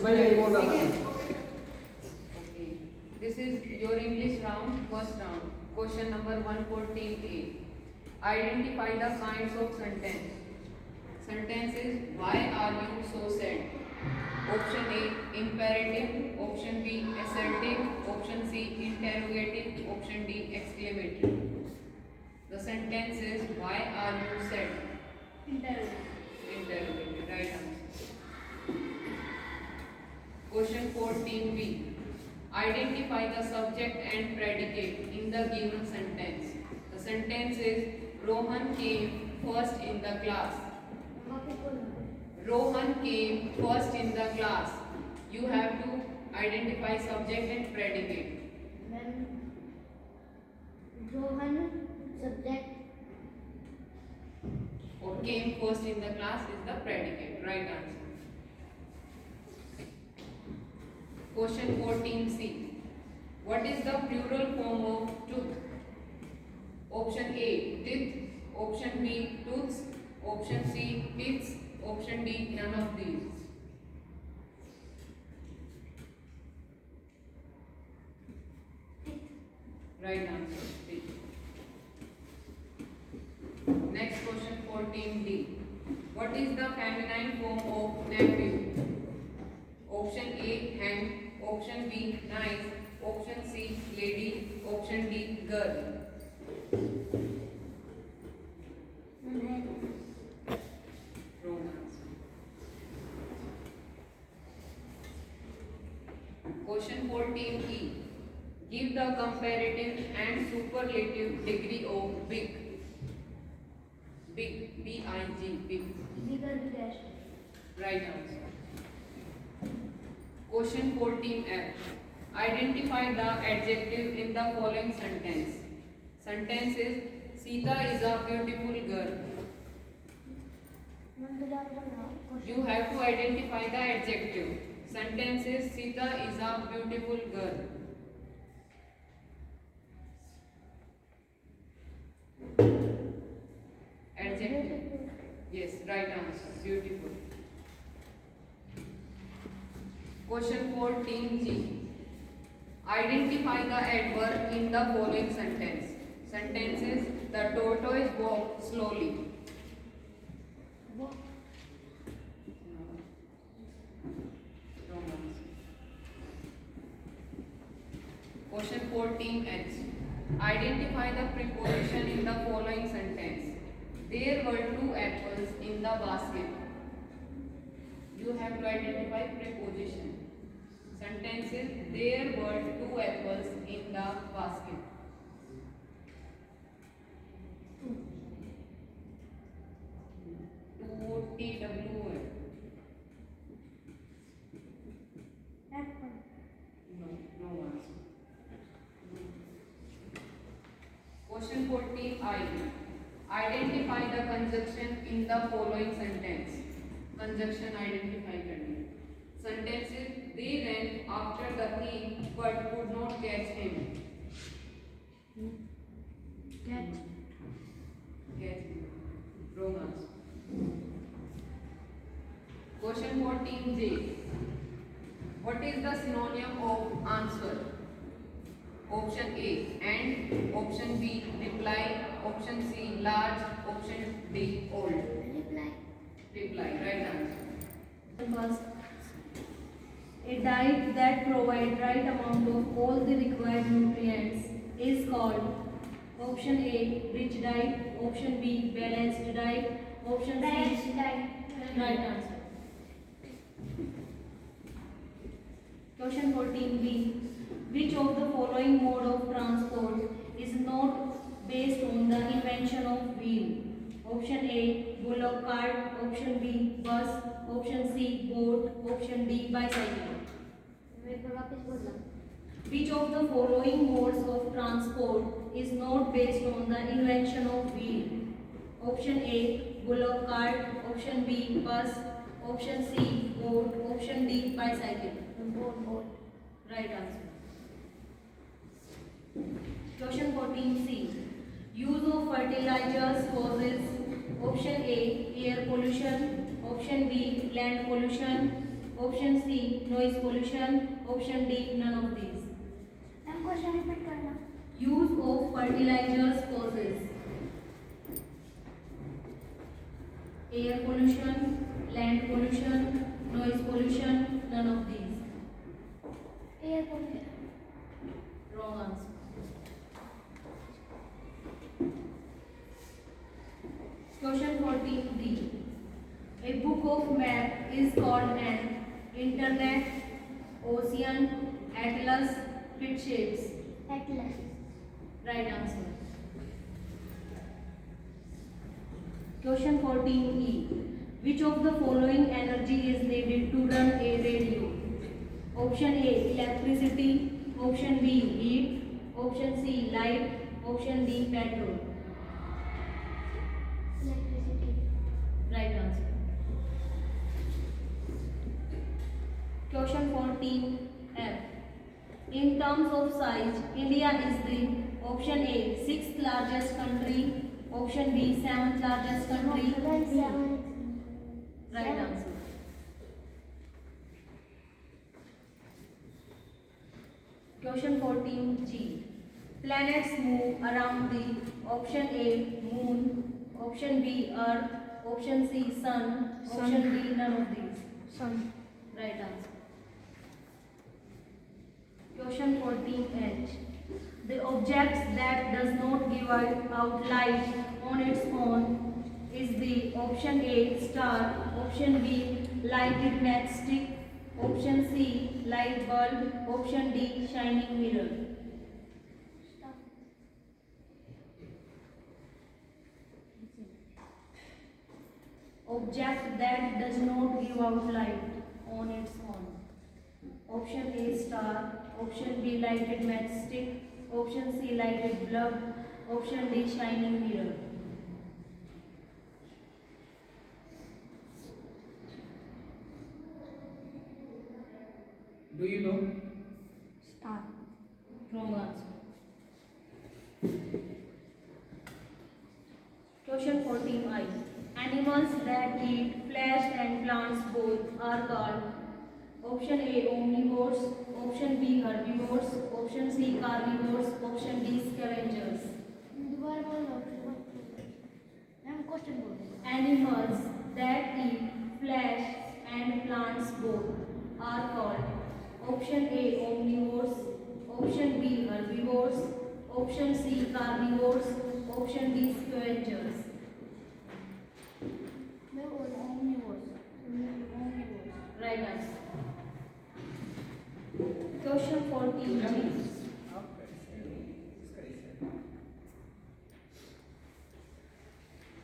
Okay. This is your English round, first round. Question number 114A. Identify the kinds of sentence. Sentences: why are you so sad? Option A, imperative. Option B, assertive. Option C, interrogative. Option D, exclamatory. The sentence is: why are you sad? Interrogative. Right answer. Question 14B. Identify the subject and predicate in the given sentence. The sentence is: Rohan came first in the class. Rohan came first in the class. You have to identify subject and predicate. Rohan subject. Or came first in the class is the predicate. Right answer. Question 14C. What is the plural form of tooth? Option A, teeth. Option B, tooths. Option C, teeth. Option D, none of these. Right answer, teeth. Next question 14D. What is the feminine form of nephew? Option A, hand. Option B, nice. Option C, lady. Option D, girl. Wrong answer. Question 14E. Give the comparative and superlative degree of big. Big, B-I-G, big. Bigger dash. Right answer. Question 14F. Identify the adjective in the following sentence. Sentence is: Sita is a beautiful girl. You have to identify the adjective. Sentence is: Sita is a beautiful girl. Adjective. Yes, right answer. Beautiful. Question 14G. Identify the adverb in the following sentence. Sentence is: the tortoise walked slowly. Walk. Wrong answer. Question 14H. Identify the preposition in the following sentence. There were 2 apples in the basket. You have to identify preposition. Sentence is: there were 2 apples in the basket. T-W-O. Apple. No answer. Question 14I. Identify the conjunction in the following sentence. Conjunction identify करनी. Sentence is: they ran after the thief but could not catch him. Catch. Catch him. Wrong answer. Question 14J. What is the synonym of answer? Option A, and. Option B, reply. Option C, large. Option D, old. Reply. Reply. Right answer. First, a diet that provides right amount of all the required nutrients is called: option A, rich diet. Option B, balanced diet. Option C, right answer. Question 14B. Which of the following mode of transport is not based on the invention of wheel? Option A, bullock cart. Option B, bus. Option C, boat. Option D, bicycle. Which of the following modes of transport is not based on the invention of wheel? Option A, bullock cart. Option B, bus. Option C, boat. Option D, bicycle. Boat. Right answer. Question 14C. Use of fertilizers causes: option A, air pollution. Option B, land pollution. Option C, noise pollution. Option D, none of these. Ma'am question repeat करना. Use of fertilizers causes air pollution, land pollution, noise pollution, none of these. Air pollution. Wrong answer. Question 14D. A book of map is called an internet, ocean, atlas, pit shapes. Atlas. Right answer. Question 14E. Which of the following energy is needed to run a radio? Option A, electricity. Option B, heat. Option C, light. Option D, petrol. Electricity. Right answer. Question 14F. In terms of size, India is the option A, 6th largest country. Option B, 7th largest country. Right answer. Question 14G. Planets move around the option A, moon. Option B, earth. Option C, sun. Option D, none of these. Sun. Right answer. Question 14H. The object that does not give out light on its own is the option A, star. Option B, lighted matchstick. Option C, light bulb. Option D, shining mirror. Object that does not give out light on its own. Option A, star. Option B, lighted matchstick. Option C, lighted bulb. Option D, shining mirror. Do you know? Star. Wrong answer. Question 14I. Animals that eat flesh and plants both are called option A, omnivores. Option B, herbivores. Option C, carnivores. Option D, scavengers. दोबारा बोलो. Ma'am question बोलो. Animals that eat flesh and plants both are called option A, omnivores. Option B, herbivores. Option C, carnivores. Option D, scavengers. मैं बोल Omniverse. Omniverse. Right answer. Question 14G.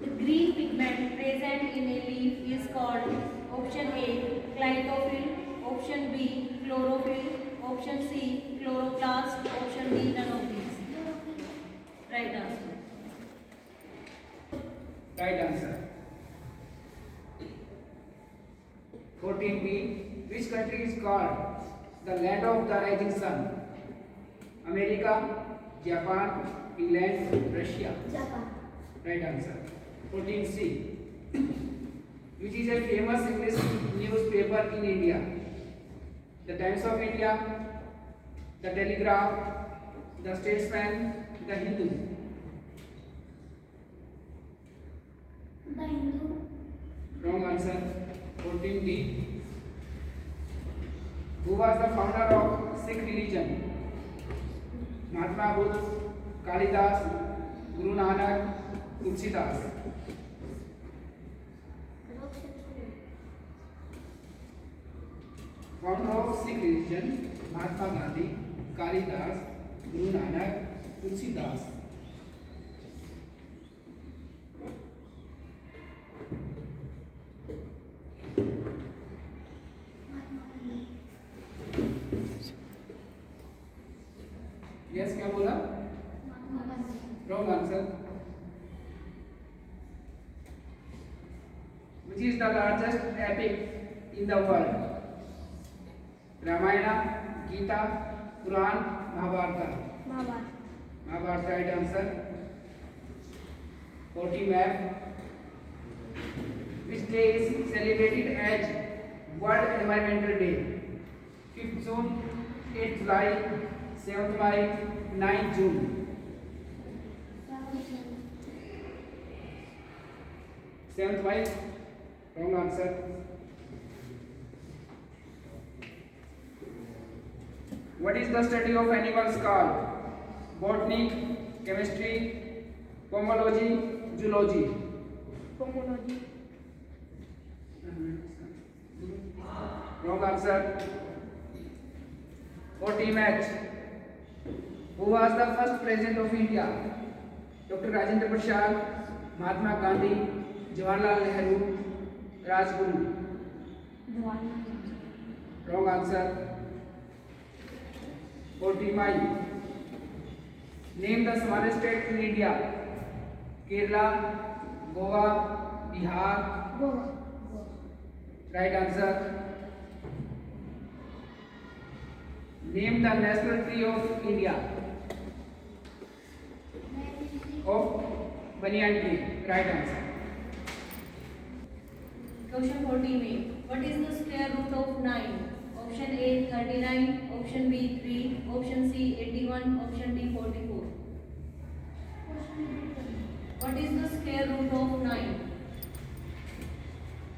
The green pigment present in a leaf is called option A, chlorophyll. Option B, chlorophyll. Option C, chloroplast. Option D, none of these. Right answer. Right answer. 14B. Which country is called the land of the rising sun? America, Japan, England, Russia. Japan. Right answer. 14C. Which is a famous English newspaper in India? The Times of India, the Telegraph, the Statesman, the Hindu. The Hindu. Wrong answer. 14D. Who was the founder of Sikh religion? Mahatma Buddha, Kalidas, Guru Nanak, Tulsidas. Founder of Sikh religion, Mahatma Gandhi, Kalidas, Guru Nanak, Tulsidas. Yes, क्या बोला? Wrong answer. Which is the largest epic in the world? Ramayana, Gita, Quran, Mahabharata. Mahabharat. Mahabharata, right answer. 40 map. Which day is celebrated as World Environmental Day. 5th June, 8th July, 7th May, 9th June. 7th May. Wrong answer. What is the study of animals called? Botany, chemistry, pomology, zoology. Pomology. Wrong answer. For team H. Who was the first president of India? Dr. Rajendra Prasad, Mahatma Gandhi, Jawaharlal Nehru, Rajguru. Wrong answer. For team I. Name the smallest state in India. Kerala, Goa, Bihar. Goa. Right answer. Name the national tree of India. Of banyan tree. Right answer. Question 14a. What is the square root of 9? Option A 39, option B 3, option C 81, option D 44. What is the square root of 9?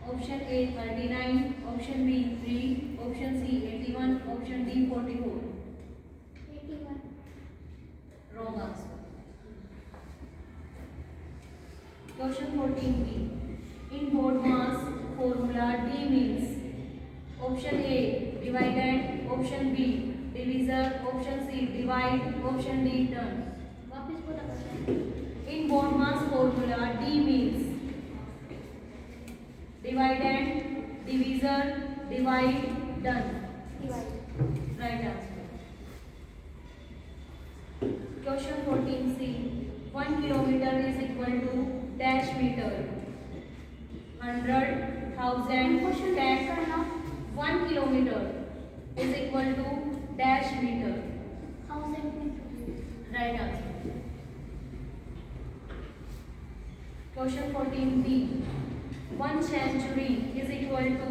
Option A 39, option B 3, option C 81, option D 44. 81. Wrong answer. Question 14b. In BODMAS formula, D means option A dividend, option B divisor, option C divide, option D turn. वापस बोला question. In BODMAS formula, D means dividend, divisor, divide, done. Divide. Right answer. Question 14c. 1 kilometer is equal to dash meter. 100, 1000, Question 10. करना. 1 kilometer is equal to dash meter. 1000. Right answer. Question 14b. 1 century is equal to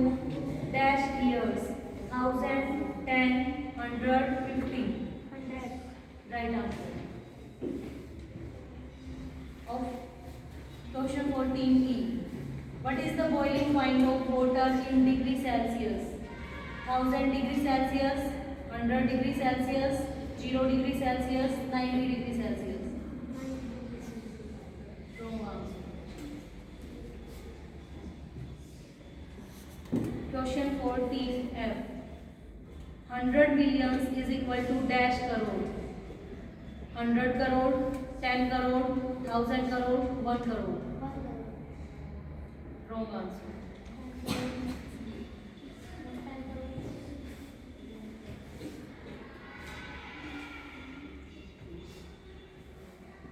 dash years. 1000, 10, 100, 50. 100. Right answer. Of question 14e. What is the boiling point of water in degree Celsius? 1000 degree Celsius, 100 degree Celsius, 0 degree Celsius, 90 degree Celsius. Wrong answer. Question 14f. 100 millions is equal to dash crore. 100 crore, 10 crore, 1000 crore, 1 crore. Wrong answer.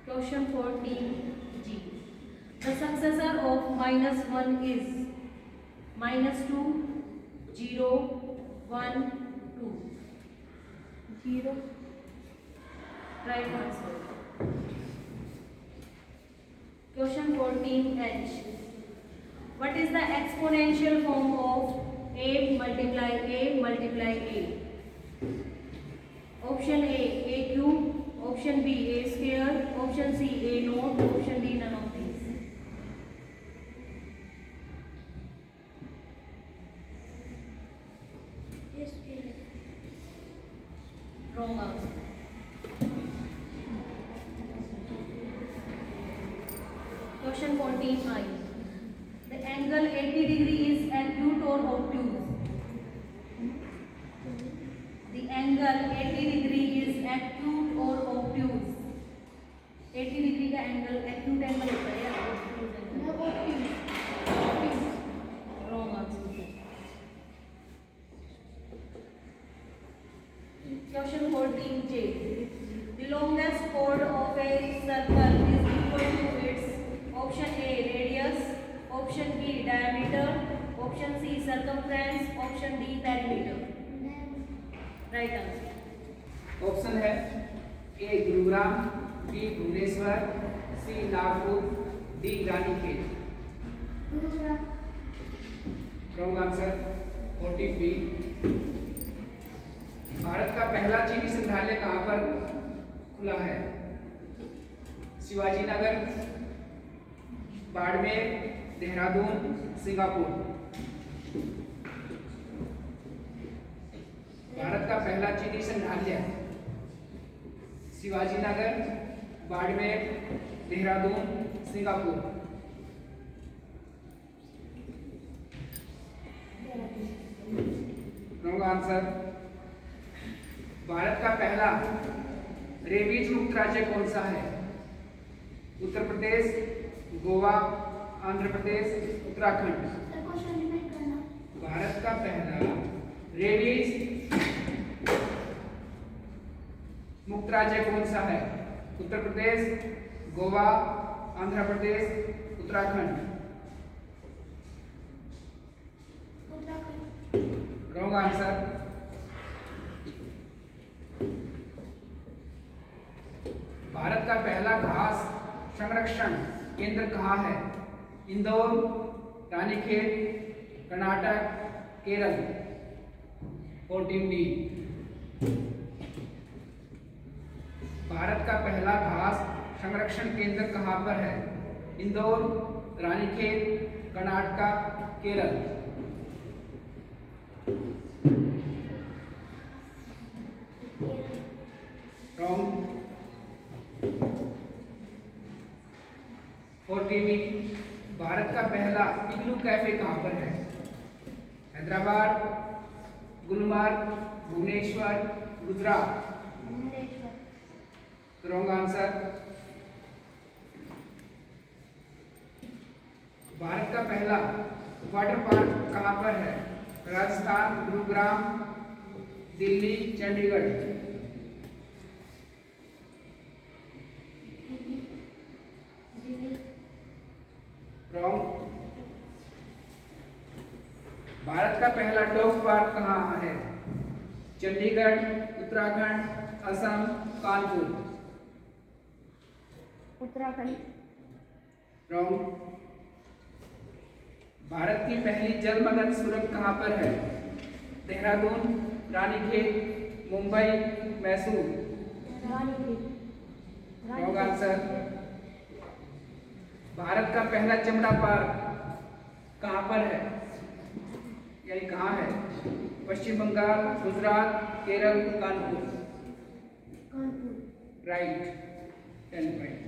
Question 14g. The successor of -1 is -2, 0, 1, 2. 0. Right answer. Question 14h. What is the exponential form of a multiply a multiply a? Option A cube, option B a square, option C a naught, option D none of these. Yes. Wrong answer. Question 14i. The angle 80 degree is acute or obtuse? The angle 80 degree is acute or obtuse? 80 degree का angle acute angle होता है या obtuse angle? Wrong answer. Question 14j. The longest chord of a circle is equal to its option A radius, option B diameter, option C circumference, option D perimeter. Right answer. Option है A Gurugram, B Bhubaneswar, C Nagpur, D Ranikhet. Gurura. Wrong answer. 14B Bharat का पहला चीनी संग्रहालय कहाँ पर खुला है? Shivaji Nagar, Barmer, Dehradun, Singapore. Bharat का पहला चीनी संग्रहालय Shivaji Nagar, Barmer, Dehradun, Singapore. Wrong answer. Bharat का पहला रेबीज मुक्त राज्य कौन सा है? Uttar Pradesh, Goa, Andhra Pradesh, Uttarakhand. Sir question repeat करना। भारत का पहला रेबीज मुक्त राज्य कौन सा है? उत्तर प्रदेश, गोवा, आंध्र प्रदेश, उत्तराखंड। उत्तराखंड। Wrong answer. भारत का पहला घास संरक्षण केंद्र कहाँ है? इंदौर, रानीखेत, कर्नाटक, केरल। 14B भारत का पहला घास संरक्षण केंद्र कहाँ पर है? इंदौर, रानीखेत, कर्नाटक, केरल। रॉन्ग। 14B भारत का पहला इग्लू कैफे कहाँ पर है? हैदराबाद, गुलमर्ग, भुवनेश्वर, गुजरात। भुवनेश्वर। Wrong answer. भारत का पहला वाटर पार्क कहाँ पर है? राजस्थान, गुरुग्राम, दिल्ली, चंडीगढ़। रॉन्ग। भारत का पहला डॉग पार्क कहाँ है? चंडीगढ़, उत्तराखंड, असम, कानपुर। उत्तराखंड। रॉन्ग। भारत की पहली जलमग्न सुरंग कहाँ पर है? देहरादून, रानीखेत, मुंबई, मैसूर। रानीखेत। Wrong answer. भारत का पहला चमड़ा पार्क कहाँ पर है? यानी कहाँ है? पश्चिम बंगाल, गुजरात, केरल, कानपुर। कानपुर। राइट। 10 पॉइंट।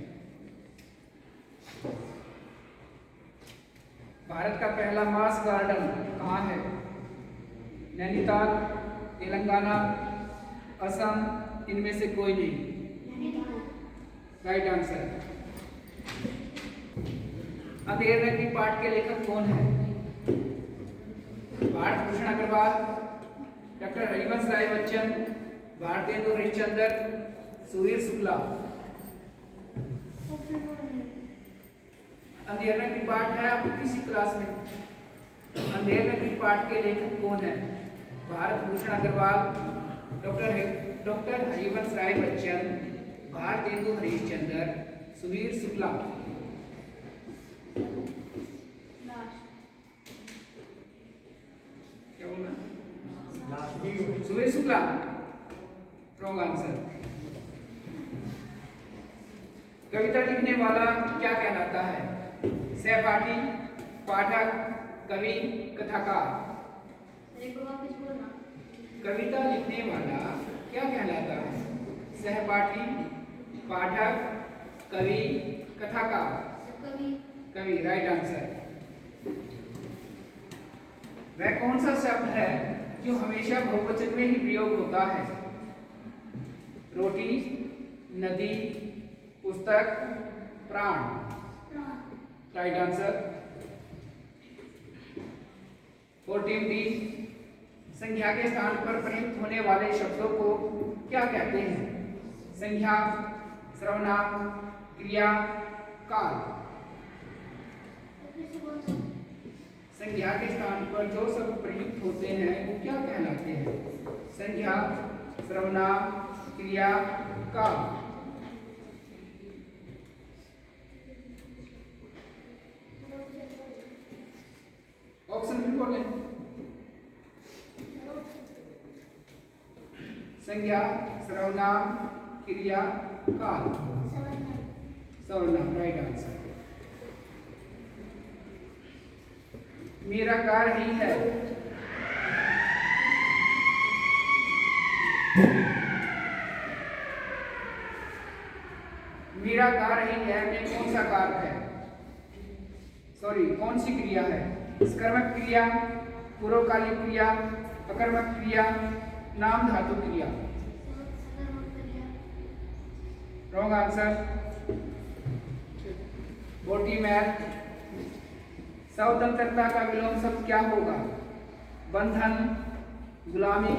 भारत का पहला मास गार्डन कहाँ है? नैनीताल, तेलंगाना, असम, इनमें से कोई नहीं। Right answer. अंधेर रंग की पाठ के लेखक कौन है? भारत भूषण अग्रवाल, डॉक्टर हरिवंश राय बच्चन, भारतेंदु हरिश्चंद्र, सुवीर शुक्ला। अंधेर रंग की पाठ है आपको किसी क्लास में? अंधेर रंग की पाठ के लेखक कौन है? भारत भूषण अग्रवाल, डॉक्टर हरिवंश राय बच्चन, भारतेंदु हरिश्चंद्र, सुवीर शुक्ला। क्या बोलना? सुवीर शुक्ला। Wrong answer. कविता लिखने वाला क्या कहलाता है? सहपाठी, पाठक, कवि, कथाकार। कविता लिखने वाला क्या कहलाता है? सहपाठी, पाठक, कवि, कथाकार। कवि। Right answer. वह कौन सा शब्द है जो हमेशा बहुवचन में ही प्रयोग होता है? रोटी, नदी, पुस्तक, प्राण। Right answer. 14B संख्या के स्थान पर प्रयुक्त होने वाले शब्दों को क्या कहते हैं? संख्या, सर्वनाम, क्रिया, काल। संख्या के स्थान पर जो शब्द प्रयुक्त होते हैं वो क्या कहलाते हैं? संख्या, सर्वनाम, क्रिया, काल। ऑप्शन भी बोले। संज्ञा, सर्वनाम, क्रिया, काल। सर्वनाम, राइट आंसर। मेरा कार ही है। मेरा कार ही है में कौन सा कार है? सॉरी, कौन सी क्रिया है? कर्मक क्रिया, पूर्वकालिक क्रिया, अकर्मक क्रिया, नाम धातु क्रिया। Wrong answer. बोटी मैथ। स्वतंत्रता का विलोम शब्द क्या होगा? बंधन, गुलामी,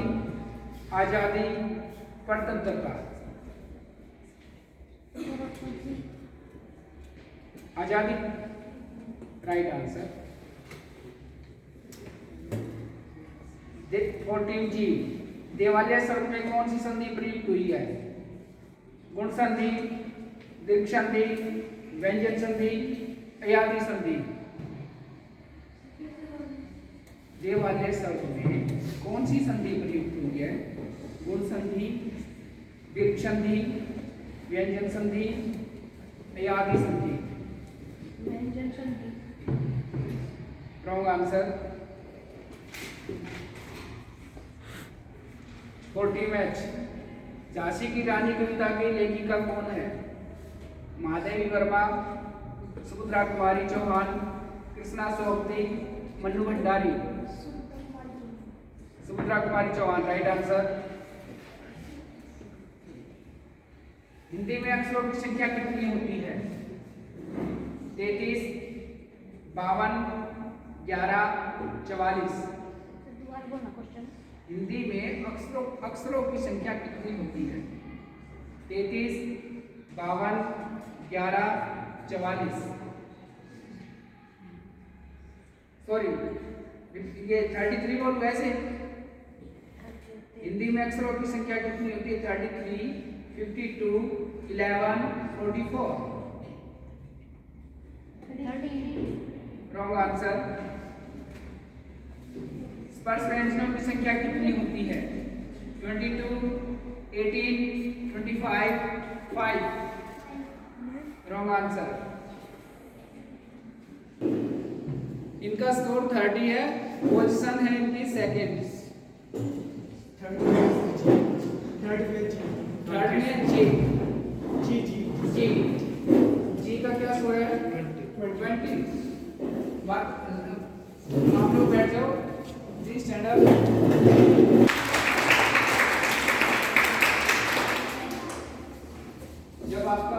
आजादी, परतंत्रता। आजादी, राइट आंसर। 14 जी, देवालय शब्द में कौन सी संधि प्रयुक्त हुई है? गुण संधि, दीर्घ संधि, व्यंजन संधि, अयादी संधि। देवालय शब्द में कौन सी संधि प्रयुक्त हुई है? गुण संधि, दीर्घ संधि, व्यंजन संधि, अयादी संधि। व्यंजन संधि। Wrong answer. 40 मैच। झांसी की रानी कविता की लेखिका कौन है? महादेवी वर्मा, सुभद्रा कुमारी चौहान, कृष्णा सोबती, मन्नू भंडारी। Subhadra Kumari Chauhan, right answer. हिंदी में अक्षरों की संख्या कितनी होती है? 33, 52, 11, 44। हिंदी में अक्षरों की संख्या कितनी होती है? 33, 52, 11, 44। सॉरी, ये 33 बोल वैसे। हिंदी में अक्षरों की संख्या कितनी होती है? 33, 52, 11, 44। Wrong answer. स्पर्श व्यंजनों की संख्या कितनी होती है? 22, 18, 25, 5। Wrong answer. इनका स्कोर 30 है, पोजीशन है इनकी सेकंड। थर्ड में जी का क्या स्कोर है? 20। आप लोग बैठ जाओ। G stand up. जब आपका